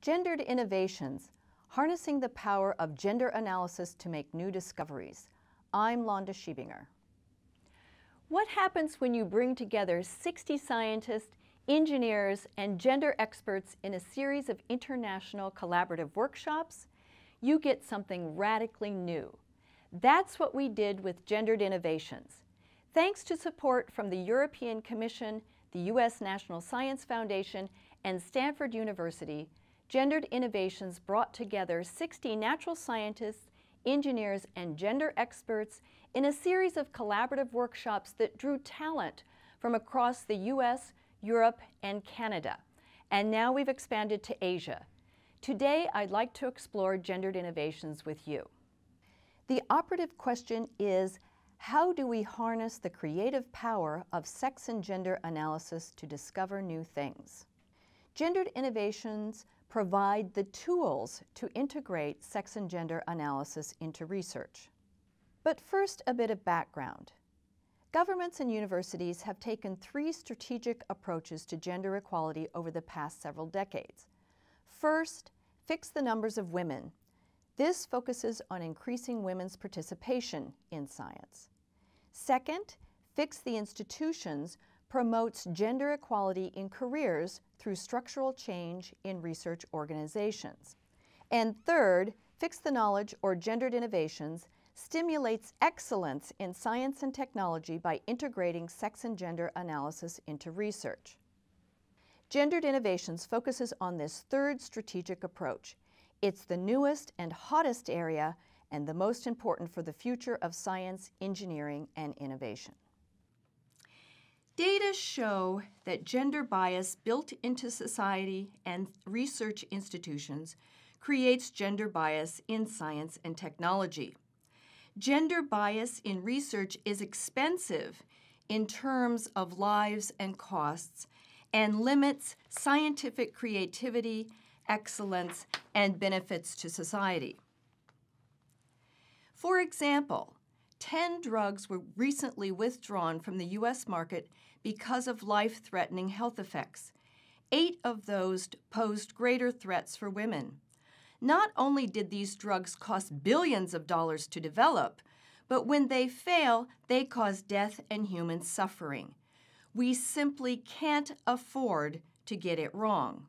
Gendered Innovations, Harnessing the Power of Gender Analysis to Make New Discoveries. I'm Londa Schiebinger. What happens when you bring together 60 scientists, engineers, and gender experts in a series of international collaborative workshops? You get something radically new. That's what we did with Gendered Innovations. Thanks to support from the European Commission, the U.S. National Science Foundation, and Stanford University, Gendered Innovations brought together 60 natural scientists, engineers, and gender experts in a series of collaborative workshops that drew talent from across the U.S., Europe, and Canada. And now we've expanded to Asia. Today, I'd like to explore Gendered Innovations with you. The operative question is, how do we harness the creative power of sex and gender analysis to discover new things? Gendered Innovations provide the tools to integrate sex and gender analysis into research. But first, a bit of background. Governments and universities have taken 3 strategic approaches to gender equality over the past several decades. First, fix the numbers of women. This focuses on increasing women's participation in science. Second, fix the institutions promotes gender equality in careers through structural change in research organizations. And third, Fix the Knowledge, or Gendered Innovations, stimulates excellence in science and technology by integrating sex and gender analysis into research. Gendered Innovations focuses on this third strategic approach. It's the newest and hottest area and the most important for the future of science, engineering, and innovation. Data show that gender bias built into society and research institutions creates gender bias in science and technology. Gender bias in research is expensive in terms of lives and costs and limits scientific creativity, excellence, and benefits to society. For example, 10 drugs were recently withdrawn from the U.S. market because of life-threatening health effects. 8 of those posed greater threats for women. Not only did these drugs cost billions of dollars to develop, but when they fail, they cause death and human suffering. We simply can't afford to get it wrong.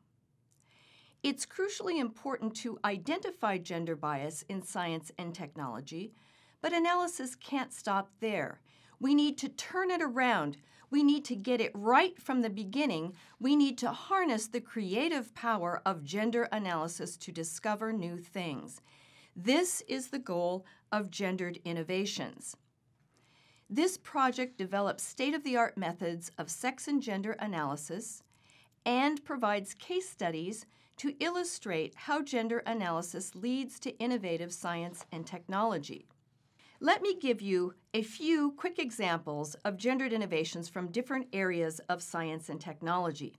It's crucially important to identify gender bias in science and technology, but analysis can't stop there. We need to turn it around. We need to get it right from the beginning. We need to harness the creative power of gender analysis to discover new things. This is the goal of Gendered Innovations. This project develops state-of-the-art methods of sex and gender analysis and provides case studies to illustrate how gender analysis leads to innovative science and technology. Let me give you a few quick examples of gendered innovations from different areas of science and technology.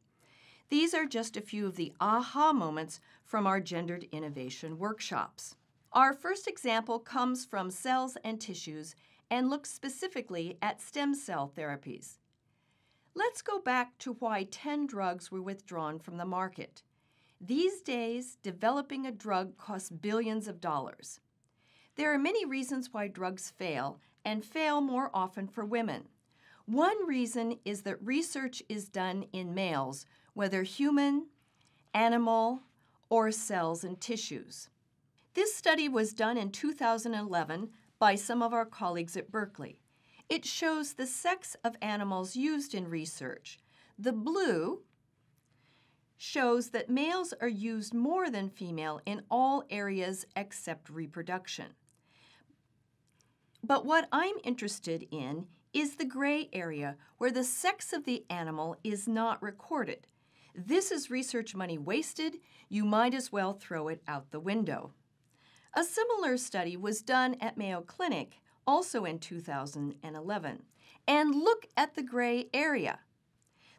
These are just a few of the aha moments from our gendered innovation workshops. Our first example comes from cells and tissues and looks specifically at stem cell therapies. Let's go back to why 10 drugs were withdrawn from the market. These days, developing a drug costs billions of dollars. There are many reasons why drugs fail, and fail more often for women. One reason is that research is done in males, whether human, animal, or cells and tissues. This study was done in 2011 by some of our colleagues at Berkeley. It shows the sex of animals used in research. The blue shows that males are used more than female in all areas except reproduction. But what I'm interested in is the gray area where the sex of the animal is not recorded. This is research money wasted. You might as well throw it out the window. A similar study was done at Mayo Clinic, also in 2011. And look at the gray area.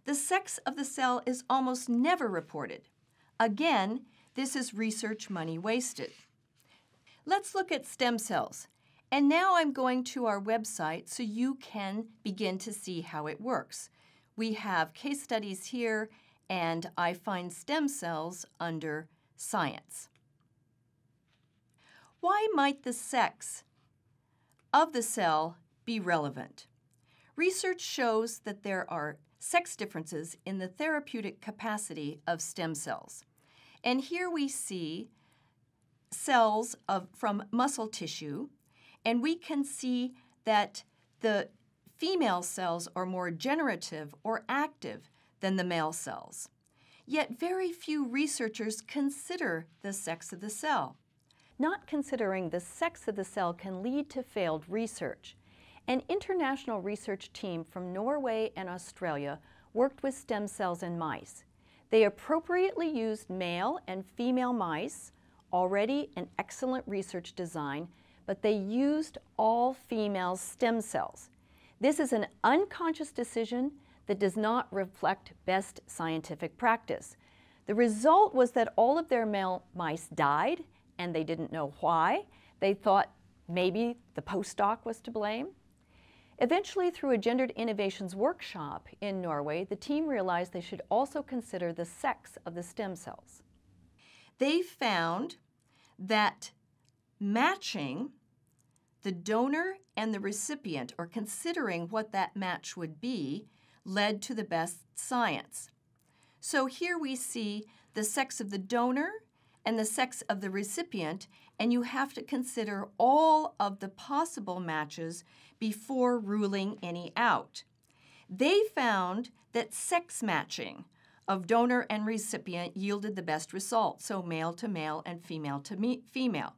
The sex of the cell is almost never reported. Again, this is research money wasted. Let's look at stem cells. And now I'm going to our website so you can begin to see how it works. We have case studies here, and I find stem cells under science. Why might the sex of the cell be relevant? Research shows that there are sex differences in the therapeutic capacity of stem cells. And here we see cells from muscle tissue, and we can see that the female cells are more generative or active than the male cells. Yet very few researchers consider the sex of the cell. Not considering the sex of the cell can lead to failed research. An international research team from Norway and Australia worked with stem cells in mice. They appropriately used male and female mice, already an excellent research design, but they used all female stem cells. This is an unconscious decision that does not reflect best scientific practice. The result was that all of their male mice died, and they didn't know why. They thought maybe the postdoc was to blame. Eventually, through a gendered innovations workshop in Norway, the team realized they should also consider the sex of the stem cells. They found that matching the donor and the recipient, or considering what that match would be, led to the best science. So here we see the sex of the donor and the sex of the recipient, and you have to consider all of the possible matches before ruling any out. They found that sex matching of donor and recipient yielded the best results, so male to male and female to female.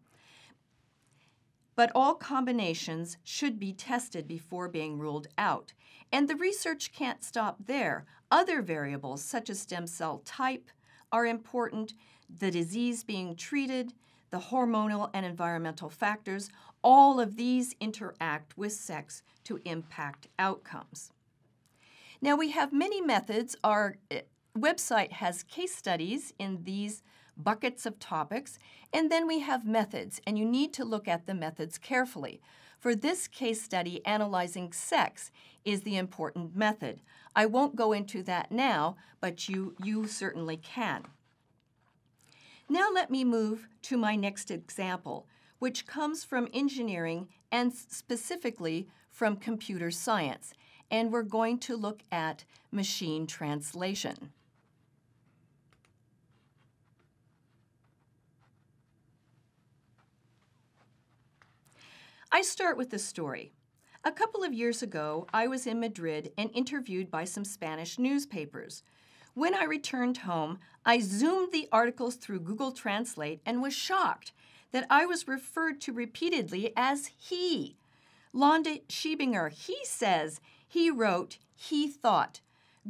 But all combinations should be tested before being ruled out. And the research can't stop there. Other variables, such as stem cell type, are important, the disease being treated, the hormonal and environmental factors, all of these interact with sex to impact outcomes. Now, we have many methods. Our website has case studies in these buckets of topics, and then we have methods, and you need to look at the methods carefully. For this case study, analyzing sex is the important method. I won't go into that now, but you certainly can. Now let me move to my next example, which comes from engineering and specifically from computer science, and we're going to look at machine translation. I start with the story. A couple of years ago, I was in Madrid and interviewed by some Spanish newspapers. When I returned home, I zoomed the articles through Google Translate and was shocked that I was referred to repeatedly as he. Londa Schiebinger, he says, he wrote, he thought.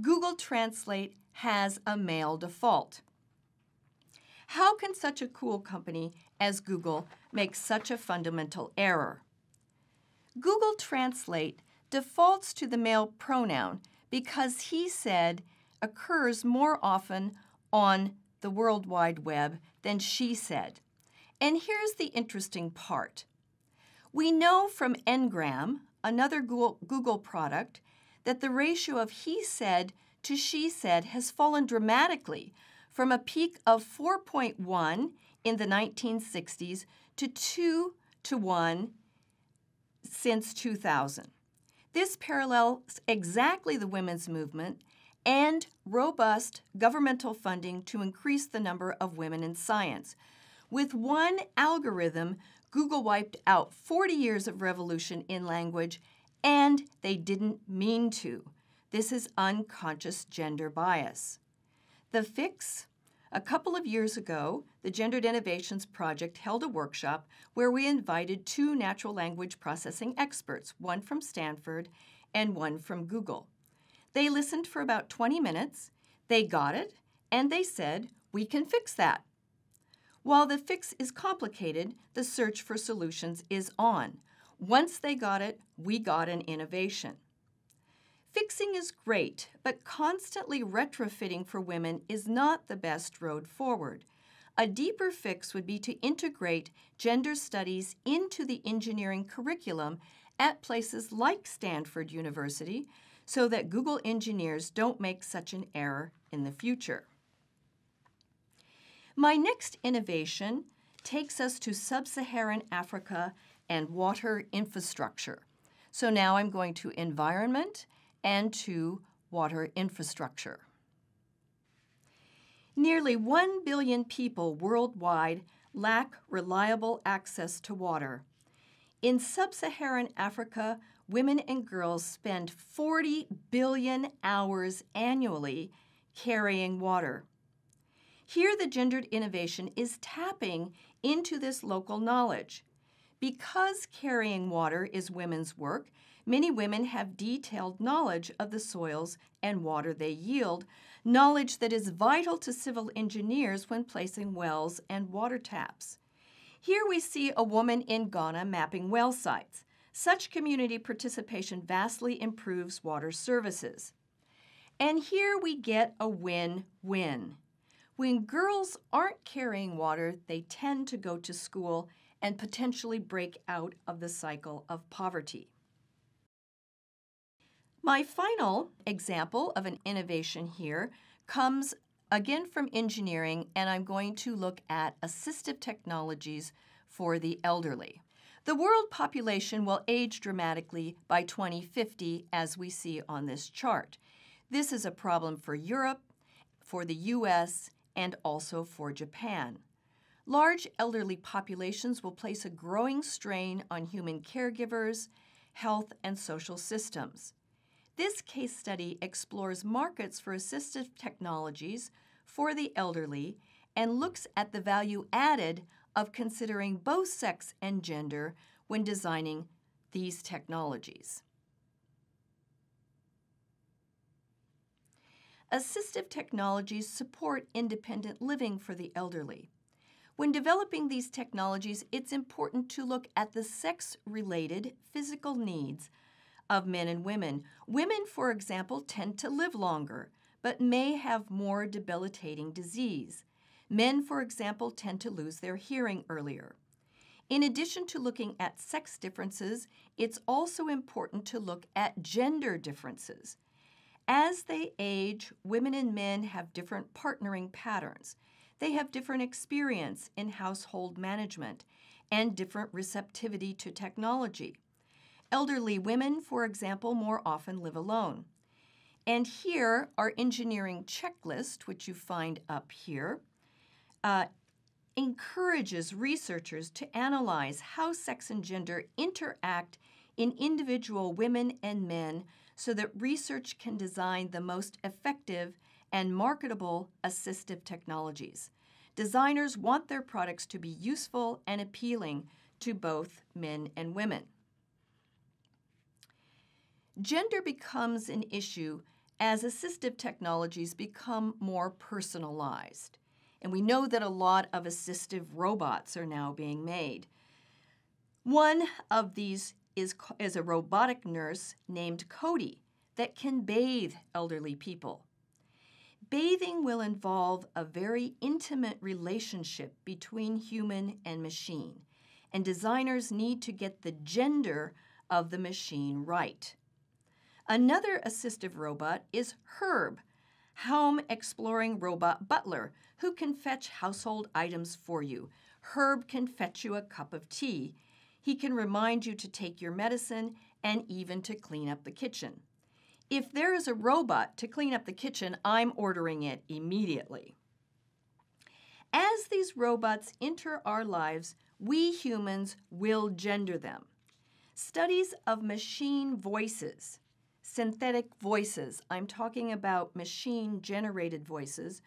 Google Translate has a male default. How can such a cool company as Google make such a fundamental error? Google Translate defaults to the male pronoun because he said occurs more often on the World Wide Web than she said. And here's the interesting part. We know from Ngram, another Google product, that the ratio of he said to she said has fallen dramatically from a peak of 4.1 in the 1960s to 2-to-1 since 2000. This parallels exactly the women's movement and robust governmental funding to increase the number of women in science. With one algorithm, Google wiped out 40 years of revolution in language, and they didn't mean to. This is unconscious gender bias. The fix? A couple of years ago, the Gendered Innovations Project held a workshop where we invited 2 natural language processing experts, one from Stanford and one from Google. They listened for about 20 minutes, they got it, and they said, we can fix that. While the fix is complicated, the search for solutions is on. Once they got it, we got an innovation. Fixing is great, but constantly retrofitting for women is not the best road forward. A deeper fix would be to integrate gender studies into the engineering curriculum at places like Stanford University so that Google engineers don't make such an error in the future. My next innovation takes us to sub-Saharan Africa and water infrastructure. So now I'm going to environment and to water infrastructure. Nearly 1 billion people worldwide lack reliable access to water. In sub-Saharan Africa, women and girls spend 40 billion hours annually carrying water. Here, the gendered innovation is tapping into this local knowledge. Because carrying water is women's work, many women have detailed knowledge of the soils and water they yield, knowledge that is vital to civil engineers when placing wells and water taps. Here we see a woman in Ghana mapping well sites. Such community participation vastly improves water services. And here we get a win-win. When girls aren't carrying water, they tend to go to school and potentially break out of the cycle of poverty. My final example of an innovation here comes again from engineering, and I'm going to look at assistive technologies for the elderly. The world population will age dramatically by 2050, as we see on this chart. This is a problem for Europe, for the US, and also for Japan. Large elderly populations will place a growing strain on human caregivers, health, and social systems. This case study explores markets for assistive technologies for the elderly and looks at the value added of considering both sex and gender when designing these technologies. Assistive technologies support independent living for the elderly. When developing these technologies, it's important to look at the sex-related physical needs of men and women. Women, for example, tend to live longer, but may have more debilitating disease. Men, for example, tend to lose their hearing earlier. In addition to looking at sex differences, it's also important to look at gender differences. As they age, women and men have different partnering patterns. They have different experience in household management and different receptivity to technology. Elderly women, for example, more often live alone. And here, our engineering checklist, which you find up here, encourages researchers to analyze how sex and gender interact in individual women and men so that research can design the most effective and marketable assistive technologies. Designers want their products to be useful and appealing to both men and women. Gender becomes an issue as assistive technologies become more personalized. And we know that a lot of assistive robots are now being made. One of these is a robotic nurse named Cody that can bathe elderly people. Bathing will involve a very intimate relationship between human and machine, and designers need to get the gender of the machine right. Another assistive robot is Herb, home exploring robot butler, who can fetch household items for you. Herb can fetch you a cup of tea. He can remind you to take your medicine and even to clean up the kitchen. If there is a robot to clean up the kitchen, I'm ordering it immediately. As these robots enter our lives, we humans will gender them. Studies of machine voices, synthetic voices, I'm talking about machine-generated voices,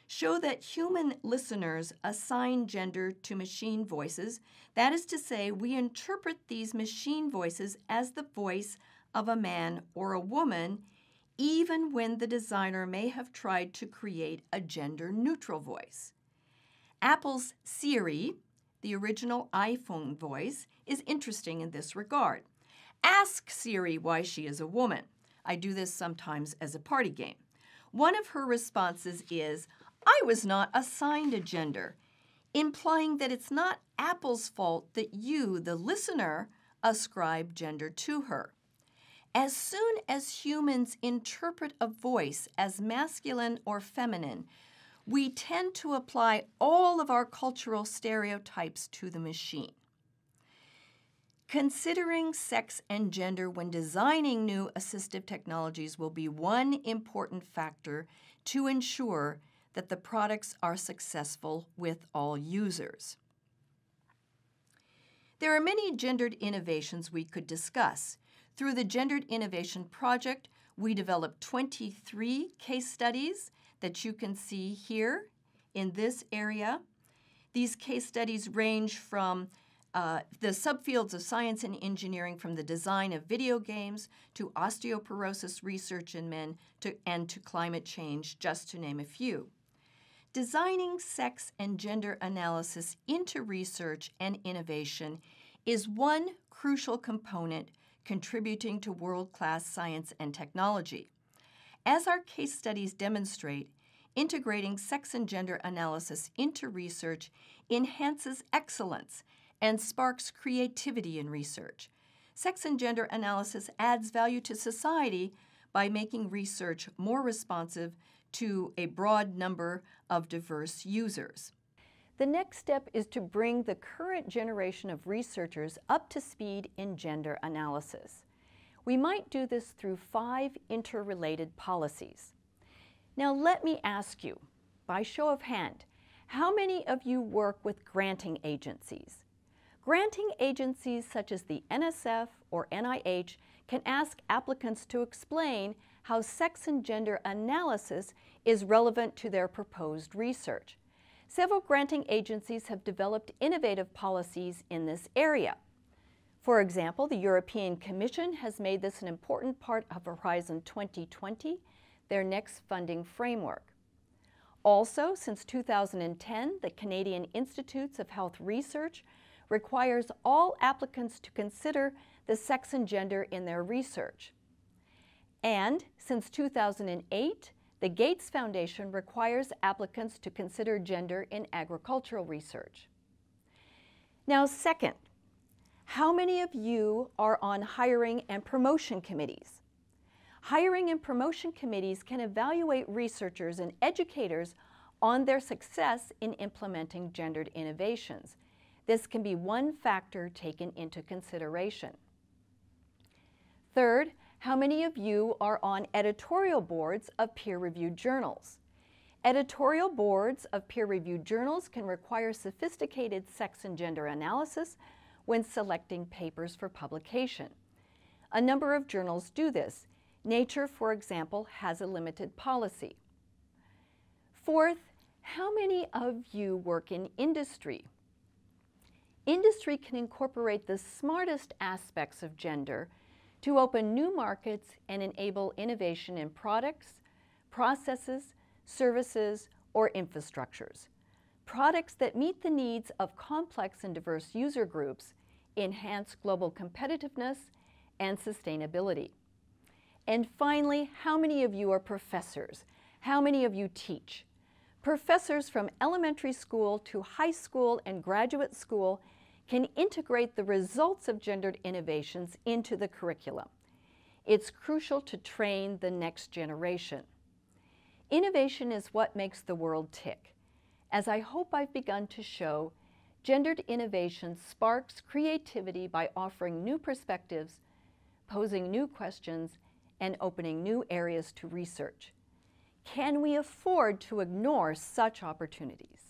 show that human listeners assign gender to machine voices. That is to say, we interpret these machine voices as the voice of a man or a woman, even when the designer may have tried to create a gender-neutral voice. Apple's Siri, the original iPhone voice, is interesting in this regard. Ask Siri why she is a woman. I do this sometimes as a party game. One of her responses is, I was not assigned a gender, implying that it's not Apple's fault that you, the listener, ascribe gender to her. As soon as humans interpret a voice as masculine or feminine, we tend to apply all of our cultural stereotypes to the machine. Considering sex and gender when designing new assistive technologies will be one important factor to ensure that the products are successful with all users. There are many gendered innovations we could discuss. Through the Gendered Innovation Project, we developed 23 case studies that you can see here in this area. These case studies range from the subfields of science and engineering, from the design of video games to osteoporosis research in men and to climate change, just to name a few. Designing sex and gender analysis into research and innovation is one crucial component contributing to world-class science and technology. As our case studies demonstrate, integrating sex and gender analysis into research enhances excellence and sparks creativity in research. Sex and gender analysis adds value to society by making research more responsive to a broad number of diverse users. The next step is to bring the current generation of researchers up to speed in gender analysis. We might do this through 5 interrelated policies. Now let me ask you, by show of hand, how many of you work with granting agencies? Granting agencies such as the NSF or NIH can ask applicants to explain how sex and gender analysis is relevant to their proposed research. Several granting agencies have developed innovative policies in this area. For example, the European Commission has made this an important part of Horizon 2020, their next funding framework. Also, since 2010, the Canadian Institutes of Health Research requires all applicants to consider the sex and gender in their research. And since 2008, the Gates Foundation requires applicants to consider gender in agricultural research. Now, second, how many of you are on hiring and promotion committees? Hiring and promotion committees can evaluate researchers and educators on their success in implementing gendered innovations. This can be one factor taken into consideration. Third, how many of you are on editorial boards of peer-reviewed journals? Editorial boards of peer-reviewed journals can require sophisticated sex and gender analysis when selecting papers for publication. A number of journals do this. Nature, for example, has a limited policy. Fourth, how many of you work in industry? Industry can incorporate the smartest aspects of gender to open new markets and enable innovation in products, processes, services, or infrastructures. Products that meet the needs of complex and diverse user groups enhance global competitiveness and sustainability. And finally, how many of you are professors? How many of you teach? Professors from elementary school to high school and graduate school can integrate the results of gendered innovations into the curriculum. It's crucial to train the next generation. Innovation is what makes the world tick. As I hope I've begun to show, gendered innovation sparks creativity by offering new perspectives, posing new questions, and opening new areas to research. Can we afford to ignore such opportunities?